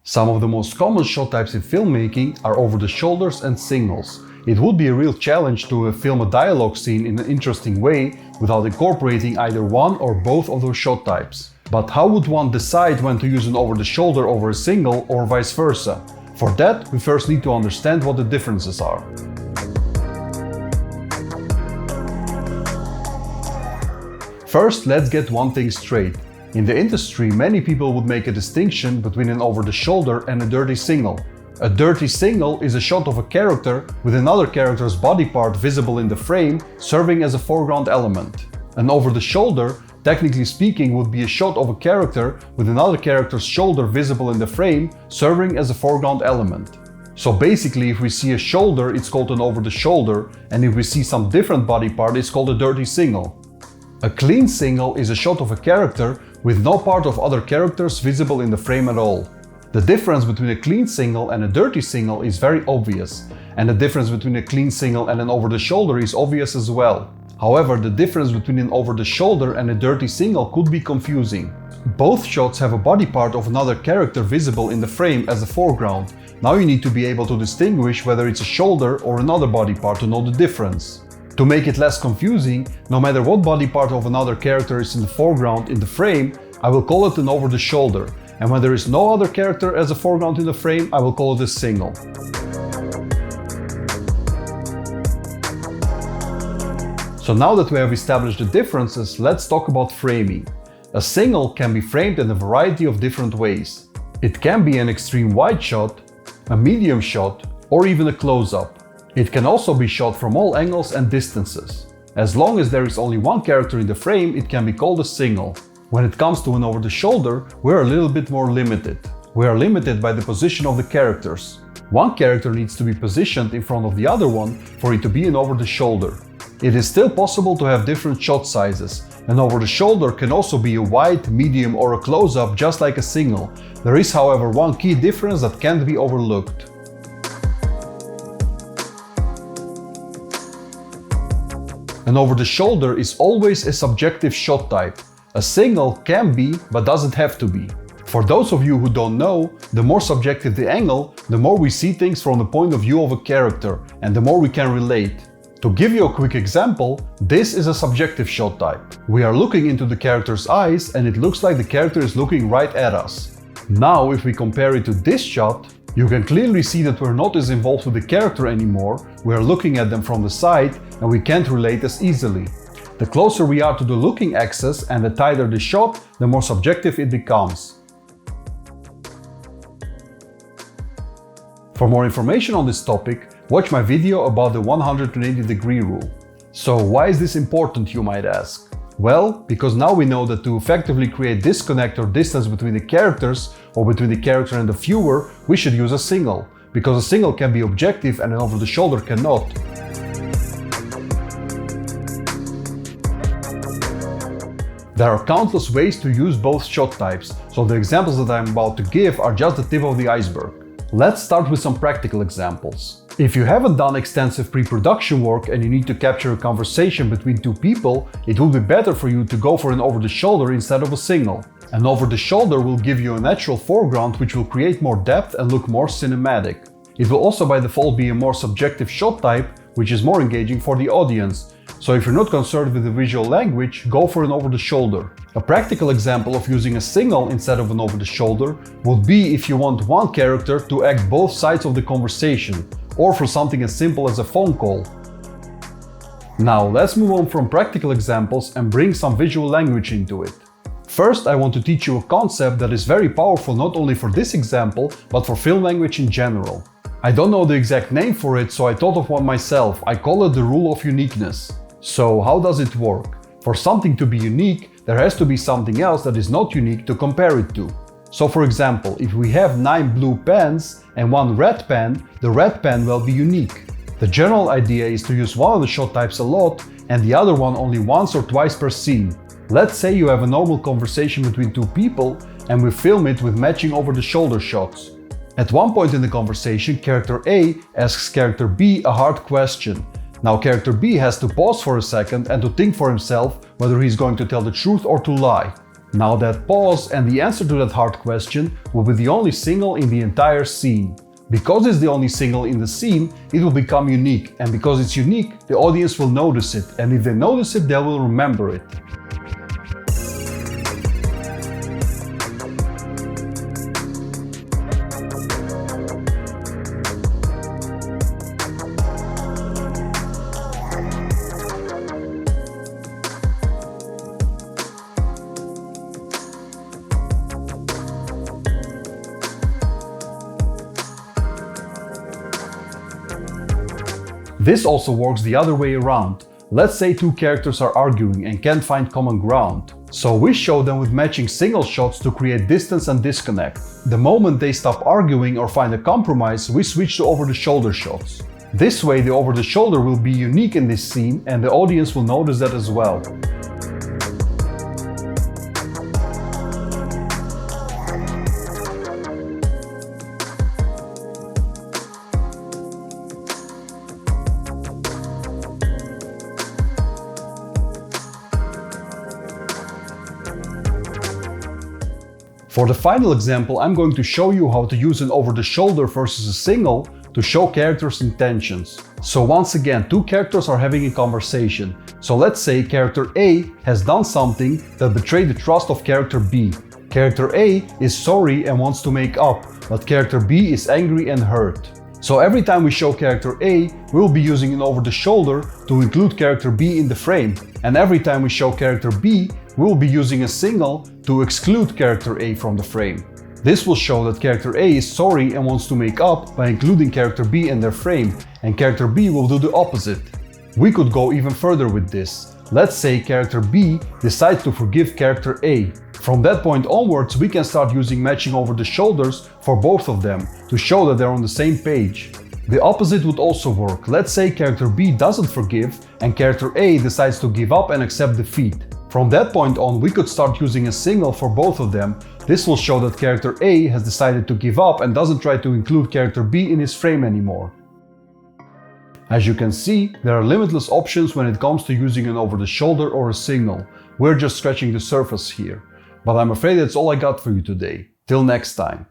Some of the most common shot types in filmmaking are over the shoulders and singles. It would be a real challenge to film a dialogue scene in an interesting way without incorporating either one or both of those shot types. But how would one decide when to use an over the shoulder over a single or vice versa? For that, we first need to understand what the differences are. First, let's get one thing straight. In the industry, many people would make a distinction between an over-the-shoulder and a dirty single. A dirty single is a shot of a character with another character's body part visible in the frame, serving as a foreground element. An over-the-shoulder, technically speaking, would be a shot of a character with another character's shoulder visible in the frame, serving as a foreground element. So basically, if we see a shoulder, it's called an over-the-shoulder, and if we see some different body part, it's called a dirty single. A clean single is a shot of a character with no part of other characters visible in the frame at all. The difference between a clean single and a dirty single is very obvious, and the difference between a clean single and an over-the-shoulder is obvious as well. However, the difference between an over-the-shoulder and a dirty single could be confusing. Both shots have a body part of another character visible in the frame as a foreground. Now you need to be able to distinguish whether it's a shoulder or another body part to know the difference. To make it less confusing, no matter what body part of another character is in the foreground in the frame, I will call it an over-the-shoulder, and when there is no other character as a foreground in the frame, I will call it a single. So now that we have established the differences, let's talk about framing. A single can be framed in a variety of different ways. It can be an extreme wide shot, a medium shot, or even a close-up. It can also be shot from all angles and distances. As long as there is only one character in the frame, it can be called a single. When it comes to an over-the-shoulder, we're a little bit more limited. We are limited by the position of the characters. One character needs to be positioned in front of the other one for it to be an over-the-shoulder. It is still possible to have different shot sizes. An over-the-shoulder can also be a wide, medium, or a close-up just like a single. There is, however, one key difference that can't be overlooked. An over-the-shoulder is always a subjective shot type. A single can be, but doesn't have to be. For those of you who don't know, the more subjective the angle, the more we see things from the point of view of a character, and the more we can relate. To give you a quick example, this is a subjective shot type. We are looking into the character's eyes, and it looks like the character is looking right at us. Now, if we compare it to this shot, you can clearly see that we're not as involved with the character anymore, we are looking at them from the side and we can't relate as easily. The closer we are to the looking axis and the tighter the shot, the more subjective it becomes. For more information on this topic, watch my video about the 180-degree rule. So why is this important, you might ask? Well, because now we know that to effectively create disconnect or distance between the characters or between the character and the viewer, we should use a single, because a single can be objective and an over-the-shoulder cannot. There are countless ways to use both shot types, so the examples that I'm about to give are just the tip of the iceberg. Let's start with some practical examples. If you haven't done extensive pre-production work and you need to capture a conversation between two people, it will be better for you to go for an over-the-shoulder instead of a single. An over-the-shoulder will give you a natural foreground which will create more depth and look more cinematic. It will also by default be a more subjective shot type, which is more engaging for the audience. So if you're not concerned with the visual language, go for an over-the-shoulder. A practical example of using a single instead of an over-the-shoulder would be if you want one character to act both sides of the conversation, or for something as simple as a phone call. Now let's move on from practical examples and bring some visual language into it. First, I want to teach you a concept that is very powerful not only for this example, but for film language in general. I don't know the exact name for it, so I thought of one myself. I call it the rule of uniqueness. So how does it work? For something to be unique, there has to be something else that is not unique to compare it to. So for example, if we have 9 blue pens and 1 red pen, the red pen will be unique. The general idea is to use one of the shot types a lot and the other one only once or twice per scene. Let's say you have a normal conversation between two people and we film it with matching over-the-shoulder shots. At one point in the conversation, character A asks character B a hard question. Now character B has to pause for a second and to think for himself whether he's going to tell the truth or to lie. Now that pause and the answer to that hard question will be the only signal in the entire scene. Because it's the only signal in the scene, it will become unique, and because it's unique, the audience will notice it, and if they notice it, they will remember it. This also works the other way around. Let's say two characters are arguing and can't find common ground. So we show them with matching single shots to create distance and disconnect. The moment they stop arguing or find a compromise, we switch to over-the-shoulder shots. This way the over-the-shoulder will be unique in this scene and the audience will notice that as well. For the final example, I'm going to show you how to use an over-the-shoulder versus a single to show characters' intentions. So once again, two characters are having a conversation. So let's say character A has done something that betrayed the trust of character B. Character A is sorry and wants to make up, but character B is angry and hurt. So every time we show character A, we'll be using an over-the-shoulder to include character B in the frame. And every time we show character B, we'll be using a single to exclude character A from the frame. This will show that character A is sorry and wants to make up by including character B in their frame, and character B will do the opposite. We could go even further with this. Let's say character B decides to forgive character A. From that point onwards, we can start using matching over the shoulders for both of them to show that they're on the same page. The opposite would also work. Let's say character B doesn't forgive and character A decides to give up and accept defeat. From that point on, we could start using a single for both of them. This will show that character A has decided to give up and doesn't try to include character B in his frame anymore. As you can see, there are limitless options when it comes to using an over-the-shoulder or a single. We're just scratching the surface here. But I'm afraid that's all I got for you today. Till next time.